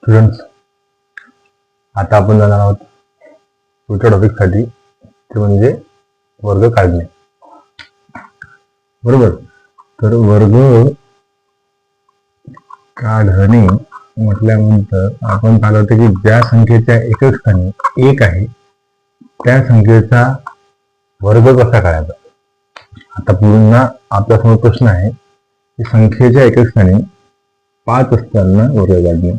Students, आता आपण जाणार आहोत पुढच्या टॉपिकसाठी, ते म्हणजे वर्ग काढणे. बरोबर. तर वर्ग काढणे म्हटल्यानंतर आपण पाहिलं होतं की ज्या संख्येच्या एकक स्थानी एक आहे त्या संख्येचा वर्ग कसा काढायचा. आता पुन्हा आपल्यासमोर प्रश्न आहे की संख्येच्या एकक स्थानी 5 असताना वर्ग काढणे.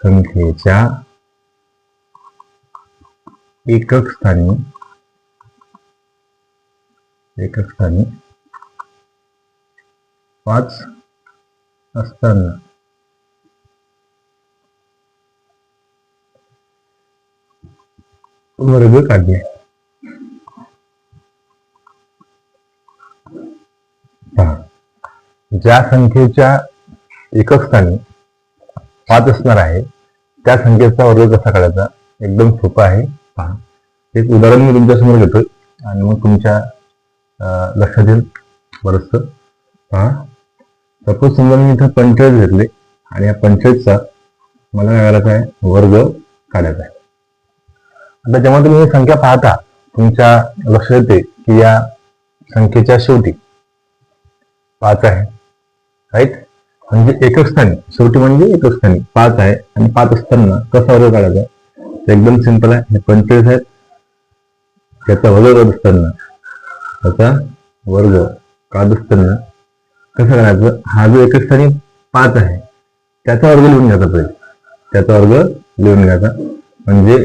संख्येच्या एकक स्थानी 5 असताना वर्ग काढणे. ज्या संख्येच्या एकक स्थानी 5 असणार आहे त्या संख्येचा वर्ग कसा काढायचा, एकदम सोपा आहे. पहा, एक उदाहरण मी तुमच्या समोर घेतोय आणि मग तुमच्या लक्षात येईल बरंच. पहा, सपोज समजा मी इथं 45 घेतले आणि या 45चा मला काय करायचा आहे, वर्ग काढायचा आहे. आता जेव्हा तुम्ही ही संख्या पाहता तुमच्या लक्षात येते की या संख्येच्या शेवटी 5 आहे, राईट. म्हणजे एकक स्थानी, शेवटी म्हणजे एकक स्थानी 5 आहे आणि 5 असताना कसा वर्ग काढायचा, एकदम सिंपल आहे. हे 45 आहेत, त्याचा वर्ग काढत असताना कसं करायचं, हा जो एकक स्थानी 5 आहे त्याचा वर्ग लिहून घ्यायचा पहिले. त्याचा वर्ग लिहून घ्यायचा म्हणजे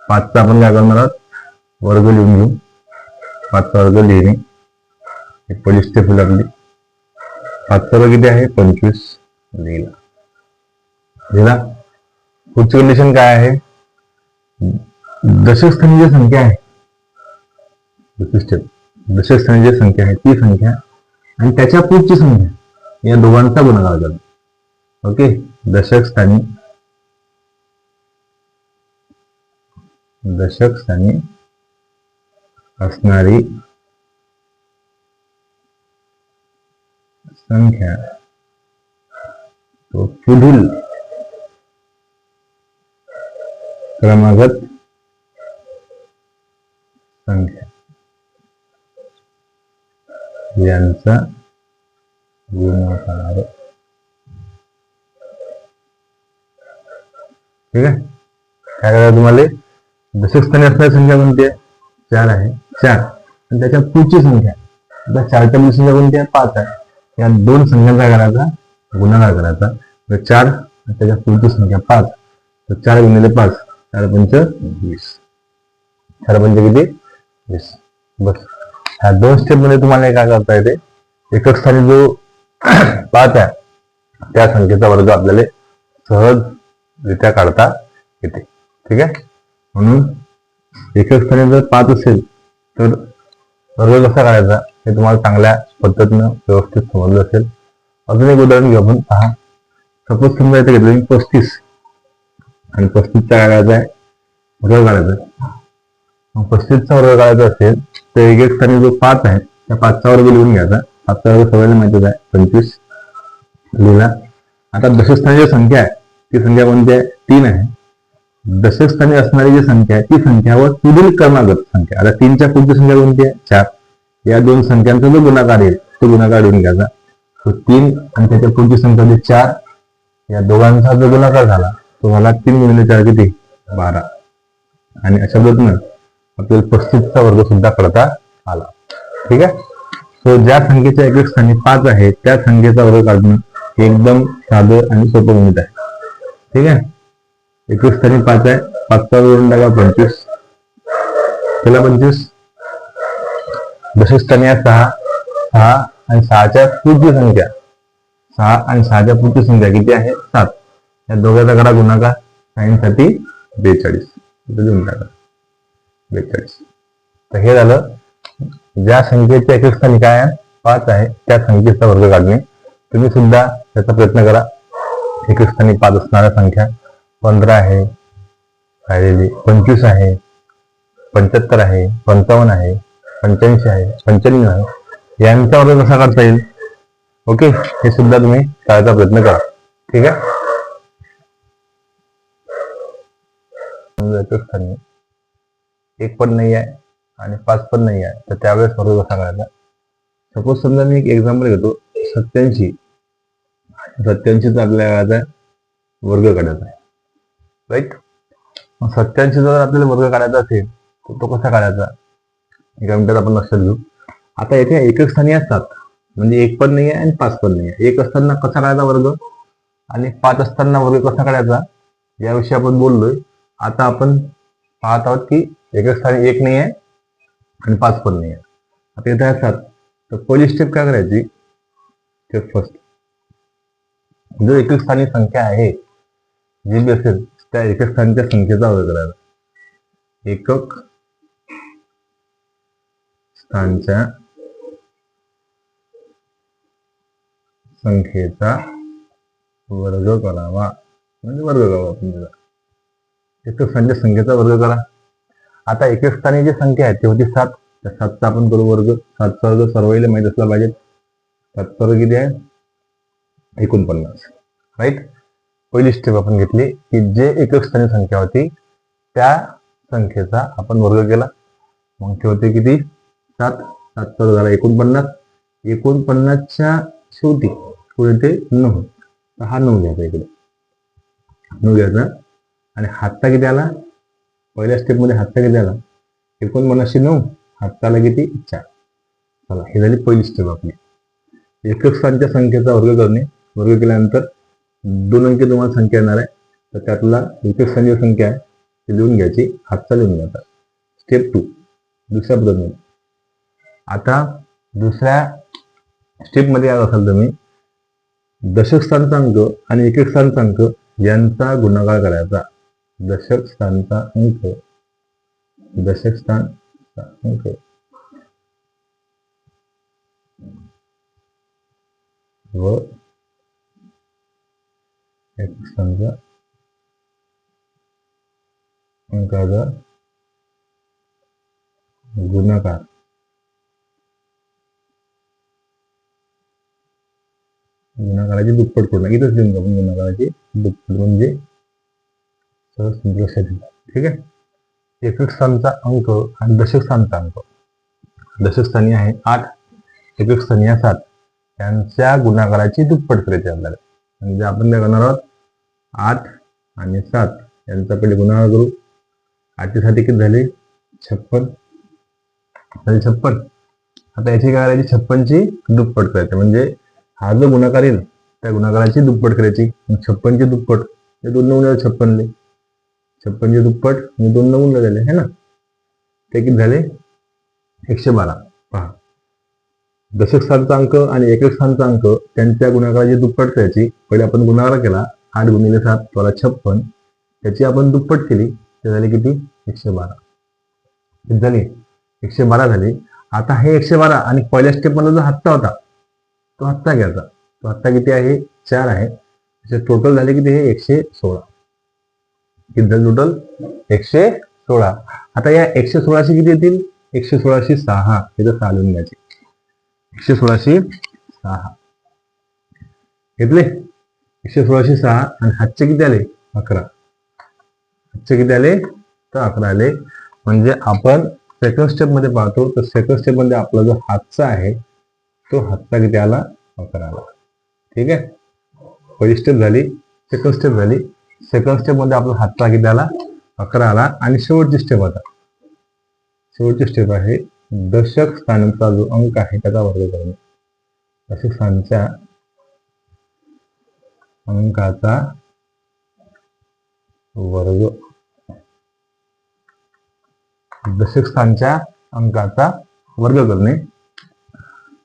5चा आपण काय करणार आहोत, वर्ग लिहून घेऊ. 5चा वर्ग लिहिणे एक पहिली स्टेप होईल आपली. 5चा वर्ग किती आहे, 25 लिहिला. पुढची कंडिशन काय आहे, दशक स्थानी जी संख्या आहे, दुसरी स्टेप, दशक स्थानी जी संख्या आहे ती संख्या आणि त्याच्या पुढची संख्या या दोघांचा गुणाकार करतो. ओके. दशक स्थानी असणारी संख्या तो पुढील क्रमागत संख्या यांचा गुणाकार. ठीक आहे. काय करायचं तुम्हाला, दशक स्थानी असणारी संख्या कोणती आहे, 4 आहे. 4 आणि त्याच्या पुढची संख्या, आता 4च्या पुढची संख्या कोणती आहे, 5 आहे. या दोन संख्यांचा करायचा गुणाकार करायचा. 4 त्याच्या पुढची संख्या 5, तर 4 गुणिले 5, 4 पंच 20. 4 पंच किती, 20. बस. ह्या दोन स्टेप मध्ये तुम्हाला काय करता येते, एकक स्थानी जो 5 आहे त्या संख्येचा वर्ग आपल्याला सहजरित्या काढता येते. ठीक आहे. म्हणून एकक स्थानी जर 5 असेल तर वर्ग कसा काढायचा हे तुम्हाला चांगल्या पद्धतीनं व्यवस्थित समजलं असेल. अजून एक उदाहरण घेऊ आपण. पहा, सपोज समजा इथे घेतलं 35 आणि 35चा काय करायचा आहे, वर्ग काढायचा आहे. मग 35चा वर्ग काढायचा असेल तर एकक स्थानी जो 5 आहे त्या 5चा वर्ग लिहून घ्यायचा. 5चा वर्ग सगळ्यांना माहितीच आहे, 25 लिहिला. आता दशक स्थानी जी संख्या आहे ती संख्या कोणती आहे, 3 आहे. दशक स्थानी असणारी जी संख्या आहे ती संख्या व पुढील क्रमागत संख्या, आता 3च्या पुढची संख्या कोणती आहे, 4. या दोन संख्यांचा जो गुणाकार येईल तो गुणाकार लिहून घ्यायचा. तो 3 आणि त्याच्या पुढची संख्या 4, या दोघांचा जो गुणाकार झाला तो झाला 3 गुणिले 4 किती, 12. आणि अशा पद्धतीनं आपल्याला 35चा वर्ग सुद्धा करता आला. ठीक आहे. सो ज्या संख्येच्या एकक स्थानी 5 आहे त्या संख्येचा वर्ग काढणं एकदम साधं आणि सोपं गणित आहे. ठीक आहे. एकक स्थानी 5 आहे, 5चा वर्ग टाका 25, केला 25. दशक स्थानी आहे 6 आणि 6च्या पुढची संख्या, 6 आणि 6च्या पुढची संख्या किती आहे, 7. या दोघांचा करा गुणाकार, साइन साठी 42 देऊन टाका 42. तर हे झालं ज्या संख्येच्या एकक स्थानी काय आहे, 5 आहे त्या संख्येचा वर्ग काढणे. तुम्ही सुद्धा त्याचा प्रयत्न करा. एकक स्थानी 5 असणाऱ्या संख्या 15 आहे, 25 आहे, 75 आहे, 55 आहे, 85 आहे, 95 आहे, यांचा वर्ग कसा काढता येईल. ओके. हे सुद्धा तुम्ही करायचा प्रयत्न करा. ठीक आहे. एकक स्थानी एक पण नाही आहे आणि 5 पण नाही आहे, तर त्यावेळेस वर्ग कसा करायचा? सपोज समजा मी एक एक्झाम्पल घेतो, 87 चा आपल्याला वर्ग काढायचा आहे, राईट. 87 जर आपल्याला वर्ग काढायचा असेल तर तो कसा काढायचा? एका मिनिटात आपण लक्षात घेऊ. आता येथे एकक स्थानी असतात, म्हणजे एक पण नाही आहे आणि 5 पण नाही आहे. एक असताना कसा काढायचा वर्ग आणि 5 असताना वर्ग कसा काढायचा याविषयी आपण बोललोय. आता आपण पाहत आहोत की एकक स्थानी एक नाही आहे आणि 5 पण नाही आहे. आता इथे असतात तर पहिली स्टेप काय करायची? स्टेप फर्स्ट, जो एकक स्थानी संख्या आहे जी बी असेल त्या एकक स्थानीच्या संख्येचा वर्ग करायचा. एकक स्थानच्या संख्येचा वर्ग करावा, म्हणजे वर्ग करावा आपण त्याला. एकक स्थानच्या संख्येचा वर्ग करा. आता एकक स्थानी जी संख्या आहे ती होती 7, त्या 7चा आपण करू वर्ग. 7चा वर्ग सर्वांना माहित असला पाहिजे. 7चा वर्ग किती आहे? 49, राईट. पहिली स्टेप आपण घेतली की जे एकक स्थानी संख्या होती त्या संख्येचा आपण वर्ग केला. मग ते होते किती? 7. 7चा वर्ग झाला 49. 49च्या शेवटी पुढे ते 9, तर हा 9 घ्यायचा इकडे, 9 घ्यायचा. आणि हातचा किती आला? पहिल्या स्टेप मध्ये हातचा किती आला? 49 9, हातचा आला किती? 4. चला, ही झाली पहिली स्टेप आपली, एकक स्थानच्या संख्येचा वर्ग करणे. वर्ग केल्यानंतर 2 अंकी तुम्हाला संख्या येणार आहे, तर त्यातला एकक स्थानी संख्या आहे ती लिहून घ्यायची, हातचा लिहून घ्यायचा. स्टेप 2 दुसऱ्या पद्धतीने. आता दुसऱ्या स्टेप मध्ये काय असाल तुम्ही, दशक स्थानचा अंक आणि एकक स्थानचा अंक यांचा गुणाकार करायचा. दशक स्थानचा अंक, दशक स्थानचा अंक व एकक स्थानचा अंकाचा गुणाकार गुणाकाराची दुप्पट करून इथंच लिहून आपण गुणाकाराची दुप्पट, म्हणजे सहज लक्षात येईल. ठीक आहे. एकक स्थानचा अंक आणि दशक स्थानचा अंक, दशक स्थानी आहे 8, एकक स्थानी आहे 7, त्यांच्या गुणाकाराची दुप्पट करायची आपल्याला. म्हणजे आपण काय करणार आहोत? 8 आणि 7 यांचा पहिले गुणाकार करू. 8 साठी किती झाले? 56 झाले, 56. आता याची काय करायची? 56ची दुप्पट करायची, म्हणजे हा जो गुणाकार येईल त्या गुणाकाराची दुप्पट करायची. 56ची दुप्पट हे 2 गुणले 56, 56ची दुप्पट म्हणजे 2 गुणले झाले है ना, ते किती झाले? 112. पहा, दशक स्थानचा अंक आणि एकक स्थानचा अंक त्यांच्या गुणाकाराची दुप्पट करायची. पहिले आपण गुणाकार केला, 8 गुणिले 7 12 56, त्याची आपण दुप्पट केली, ते झाले किती? 112. किती झाली? 112 झाली. आता हे 112 आणि पहिल्या स्टेप मध्ये जो हप्ता होता तो हप्ता घ्यायचा. तो हप्ता किती आहे? 4 आहे. टोटल झाले किती? हे 116. किती झाले टोटल? 116. आता या 116शी किती येतील? 116शी 6, इथं 6 लिहून घ्यायचे. 116शी 6 घेतले. 116शी 6 आणि हातचे किती आले? 11. हातचे किती आले? तर 11 आले. म्हणजे आपण सेकंड स्टेप मध्ये पाहतो, तर सेकंड स्टेप मध्ये आपला जो हातचा आहे तो हातचा किती आला? 11 आला. ठीक आहे. पहिली स्टेप झाली, सेकंड स्टेप झाली. सेकंड स्टेप मध्ये आपला हातचा किती आला? 11 आला. आणि शेवटची स्टेप आता, शेवटची स्टेप आहे दशक स्थानाचा जो अंक आहे त्याचा वर्ग करणे. दशक स्थानच्या अंकाचा वर्ग, दशक स्थानच्या अंकाचा वर्ग करणे.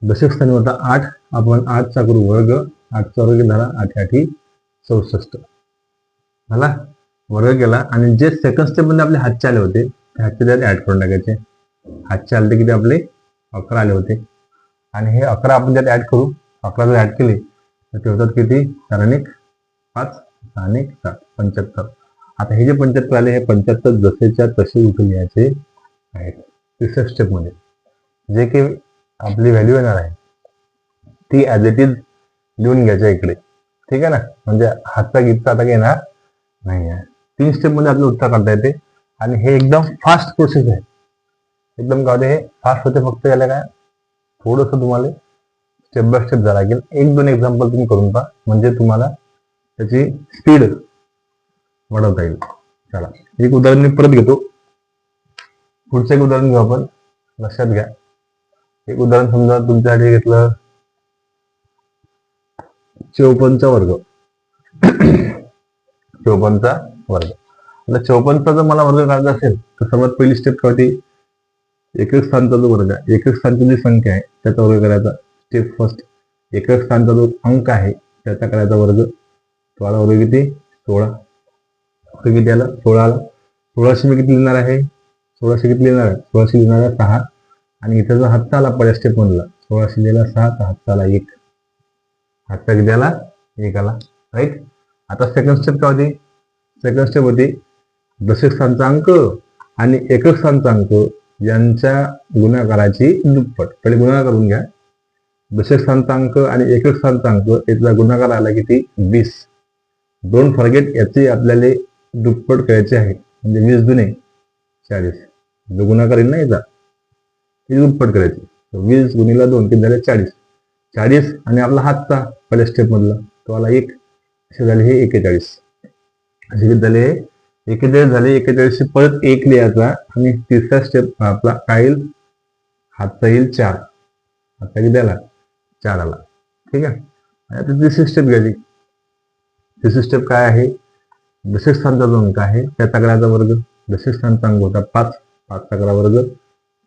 दशक स्थानी होता 8, आपण 8चा करू वर्ग. 8चा वर्ग झाला 8 8 64 झाला, वर्ग केला. आणि जे सेकंड स्टेप मध्ये आपले हातचे आले होते ते हातचे त्यात ऍड करून टाकायचे. हातचे आले किती आपले? 11 आले होते. आणि हे 11 आपण त्यात ऍड करू. 11 जर ऍड केले तर ते होतात किती? 4 आणि 5, 6 आणि 7 75. आता हे जे 75 आले, हे 75 जसेच्या तसे उठून लिहायचे आहेत. तिसऱ्या स्टेप मध्ये जे की आपली व्हॅल्यू येणार आहे ती ॲज इट इज लिहून घ्यायच्या इकडे. ठीक आहे ना, म्हणजे हातचा गीतचा आता येणार नाही आहे. 3 स्टेप मध्ये आपलं उत्तर काढता येते. आणि हे एकदम फास्ट प्रोसेस आहे, एकदम काय हे फास्ट होते. फक्त याला काय थोडंसं तुम्हाला स्टेप बाय स्टेप जावं लागेल. एक दोन एक्झाम्पल तुम्ही करून पहा, म्हणजे तुम्हाला त्याची स्पीड वाढवता येईल. चला एक उदाहरण मी परत घेतो. पुढचं एक उदाहरण घेऊ आपण, लक्षात घ्या. एक उदाहरण समजा तुमच्यासाठी घेतलं 54चा वर्ग. 54चा वर्ग. आता 54चा जर मला वर्ग काढायचा असेल तर सर्वात पहिली स्टेप काय होती, एकक स्थानचा जो वर्ग आहे, एकक स्थानची जी संख्या आहे त्याचा वर्ग करायचा. स्टेप फर्स्ट, एकक स्थानचा जो अंक आहे त्याचा करायचा वर्ग. तो आला वर्ग किती, 16. वर्ग किती आला, 16 आला. 16शी मी किती लिहिणार आहे, 16शी किती लिहिणार आहे, 16शी लिहिणार आहे 6. आणि इथे जो हातचा आला पहिल्या स्टेप मधला, 16शी लिहिला 6, तर हातचा आला 1. हातचा किती आला, 1 आला. राईट. आता सेकंड स्टेप काय होती, सेकंड स्टेप होती दशक स्थानचा अंक आणि एकक स्थानचा अंक यांच्या गुणाकाराची दुप्पट. पहिले गुणाकार करून घ्या. दशक स्थानचा अंक आणि एकक स्थानचा अंक याचा गुणाकार आला किती, 20. डोंट फॉरगेट याची आपल्याला दुप्पट करायचे आहे, म्हणजे 20 दुने 40. जो गुणाकार येईल ना याचा, ती दुप्पट करायची. 20 गुणिला 2 किती झाले, 40. 40 आणि आपला हातचा पहिल्या स्टेप मधला तो आला 1, असे झाले हे 41. असे किती झाले, 41 झाले. 41 परत 1 लिहायचा आणि तिसरा स्टेप आपला काय येईल, हातचा येईल 4. हातचा किती आला, 4 आला. ठीक आहे. आता तिसरी स्टेप घ्यायची. तिसरी स्टेप काय आहे, दशक स्थानचा जो अंक आहे त्याचा करायचा वर्ग. दशक स्थानचा अंक होता 5, 5चा करा वर्ग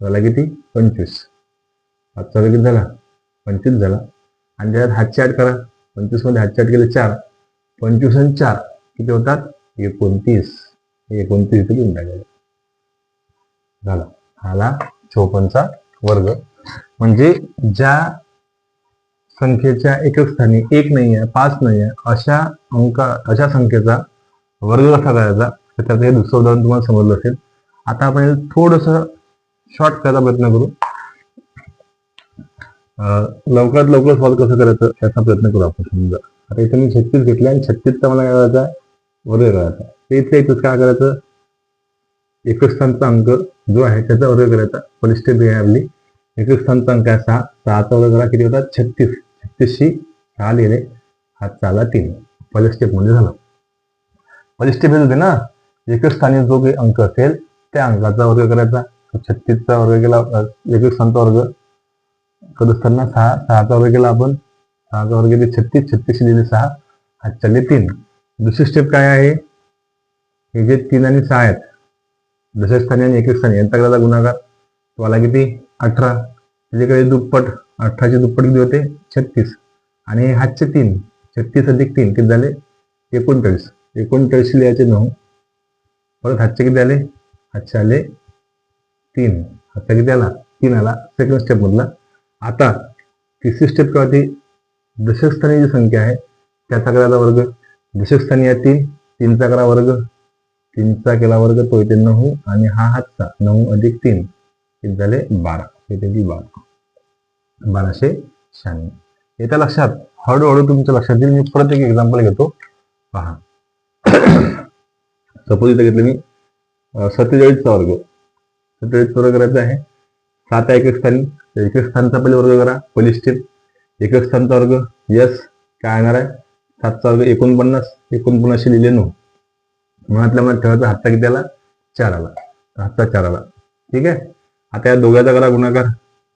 झाला किती, 25. 5चा वर्ग किती झाला, 25 झाला. आणि त्याच्यात हातचे 8 करा. 25 मध्ये हातचे 8 केले 4. 25 आणि 4 किती होतात, 29. 29 इथे लिहून टाकायचं. झाला, आला 54चा वर्ग. म्हणजे ज्या संख्येच्या एकक स्थानी 1 नाही आहे, 5 नाही आहे, अशा संख्येचा वर्ग कसा करायचा, त्याचं हे दुसरं उदाहरण तुम्हाला समजलं असेल. आता आपण थोडस शॉर्ट करायचा प्रयत्न करू. लवकरात लवकर सॉल्व्ह कसं करायचं याचा प्रयत्न करू आपण. समजा आता इथे मी 36 घेतले आणि 36चा मला काय करायचा, वर्ग करायचा. ते इथे इथंच काय करायचं, एकक स्थानचा अंक जो आहे त्याचा वर्ग करायचा. पहिली स्टेप आहे आपली, एकक स्थानचा अंक आहे 6, 6चा वर्ग करा किती होतात, 36. 36शी 6 लिहिले, हातचा आला 3. पहिल्या स्टेप मध्ये झाला. पहिली स्टेप येत होते ना, एकक स्थानी जो काही अंक असेल त्या अंकाचा वर्ग करायचा. 36चा वर्ग केला, एकक स्थानचा वर्ग करत असताना 6चा वर्ग केला आपण. 6चा वर्ग केले 36, 36शी लिहिले 6, हात चालले 3. दुसरी स्टेप काय आहे, हे जे 3 आणि 6 आहेत, दशक स्थानी आणि एकक स्थानी यांचा करायचा गुणाकार. तो आला किती, 18. त्याच्याकडे दुप्पट, 18चे दुप्पट किती होते, 36. आणि हातचे 3, 36 अधिक 3 किती झाले, 39. 39 लिहायचे 9. परत हातचे किती आले, हातचे आले 3. हातचा किती आला, 3 आला सेकंड स्टेप मधला. आता तिसरी स्टेप काय होती, दशक स्थानी जी संख्या आहे त्याचा करायचा वर्ग. दशक स्थानी आहे 3, 3चा करा वर्ग. 3चा केला वर्ग तो इथे 9 आणि हा हातचा 9 अधिक 3 किती झाले, 12. इथे 12, 1296. येत्या लक्षात, हळूहळू तुमच्या लक्षात येईल. मी परत एक एक्झाम्पल घेतो, पहा. सपोज इथे घेतलं मी 47चा वर्ग. 47चा वर्ग करायचा आहे. 7 एकक स्थानी, एकक स्थानचा पहिले वर्ग करा. पहिली स्टेप, एकक स्थानचा वर्ग, यस काय येणार आहे, 7चा वर्ग 49. 49 लिहिले 9. मनातल्या मनात ठेवायचा. हातचा किती आला, 4 आला. हातचा 4 आला. ठीक आहे. आता या दोघांचा करा गुणाकार.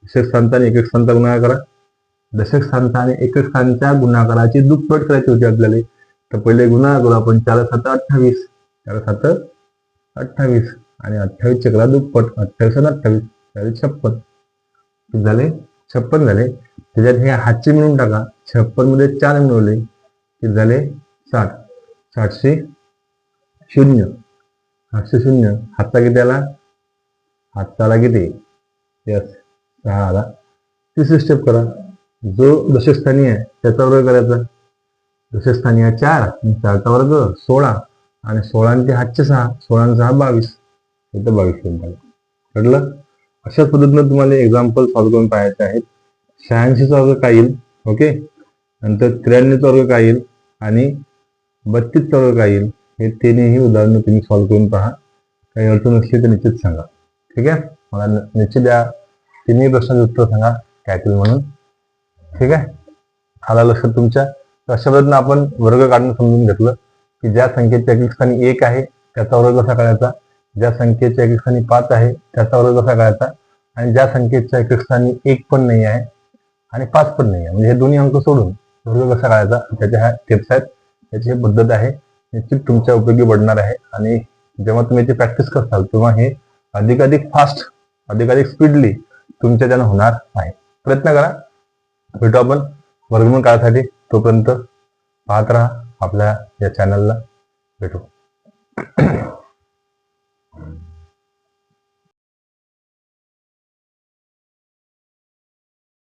दशक स्थानचा आणि एकक स्थानचा गुणाकार करा. दशक स्थानचा आणि एकक स्थानच्या गुणाकाराची दुप्पट करायची होती आपल्याला. तर पहिले गुणाकार करू आपण. 4 7 28, 4 7 28 आणि 28 चे करा दुप्पट. 28 आणि 28 56 झाले, 56 झाले. त्याच्यात हे हातचे मिळून टाका. 56 मध्ये 4 मिळवले किती झाले, 60. 60शी 0, 800 0. हातचा किती आला, हातचा आला किती, यस 6 आला. तिसरी स्टेप करा. जो दशकस्थानी आहे त्याचा वर्ग करायचा. दशकस्थानी आहे 4, 4चा वर्ग 16 आणि 16 आणि ते हातचे 6, 16 आणि 6 22. इथं 22 मिनिट कळलं. अशाच पद्धतीने तुम्हाला एक्झाम्पल सॉल्व्ह करून पाहायचे आहेत. 86चा वर्ग काय येईल, ओके. नंतर 93चा वर्ग काय येईल आणि 32चा वर्ग काय येईल, हे तिन्ही उदाहरणं तुम्ही सॉल्व्ह करून पहा. काही अडचण असली तर निश्चित सांगा. ठीक आहे, मला निश्चित या तिन्ही प्रश्नाचे उत्तर सांगा काय येतील म्हणून. ठीक आहे, आला लक्षात तुमच्या. अशा पद्धतीने आपण वर्ग काढणं समजून घेतलं की ज्या संख्येच्या एकेक स्थानी 1 आहे त्याचा वर्ग कसा काढायचा, ज्या संख्येच्या एकेक स्थानी 5 आहे त्याचा वर्ग कसा काढायचा, आणि ज्या संख्येच्या एकेक स्थानी 1 पण नाही आहे आणि 5 पण नाही आहे, म्हणजे हे दोन्ही अंक सोडून वर्ग कसा काढायचा, त्याच्या ह्या टिप्स आहेत, त्याची ही पद्धत आहे. निश्चित तुमच्या उपयोगी पडणार आहे. आणि जेव्हा तुम्ही याची प्रॅक्टिस करताल तेव्हा हे अधिकाधिक फास्ट, अधिकाधिक स्पीडली तुमच्या त्यानं होणार आहे. प्रयत्न करा. भेटू आपण वर्गमूळ काळासाठी. तोपर्यंत पाहत राहा आपल्या या चॅनलला. भेटू.